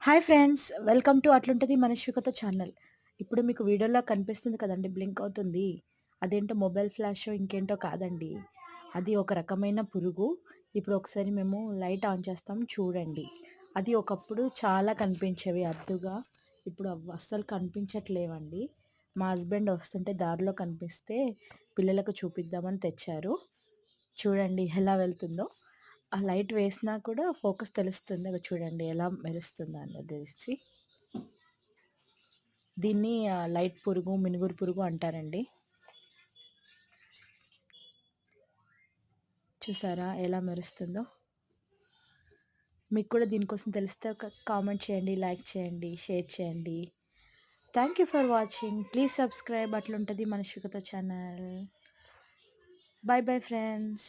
Hi friends! Welcome to అట్లుంటది మనశ్వికత channel. ఇప్పుడు మీకు వీడియోలో కనిపిస్తుంది కదండీ! బ్లింక్ అవుతుంది. అదేంటో మొబైల్ ఫ్లాషో ఇంకేంటో కాదండి. అది ఒక రకమైన పురుగు. ఇప్పుడు ఒకసారి మేము లైట్ ఆన్ చేస్తాం చూడండి. అది ఒకప్పుడు చాలా కనిపించేవి అరుదుగా. ఇప్పుడు అవి అస్సలు కనిపించట్లేవండి. మా హస్బెండ్ వస్తుంటే దారిలో కనిపిస్తే పిల్లలకు చూపిద్దామని తెచ్చారు. చూడండి ఎలా వెళ్తుందో. ఆ లైట్ వేసినా కూడా ఫోకస్ తెలుస్తుంది. అగో చూడండి ఎలా మెరుస్తుందో అన్నది తెలిసి. దీన్ని లైట్ పురుగు, మినుగురు పురుగు అంటారండి. చూసారా ఎలా మెరుస్తుందో? మీకు కూడా దీనికోసం తెలిస్తే ఒక కామెంట్ చేయండి, లైక్ చేయండి, షేర్ చేయండి. Thank you for watching. Please subscribe అట్లుంటది మనశ్వికత ఛానల్. By bye friends.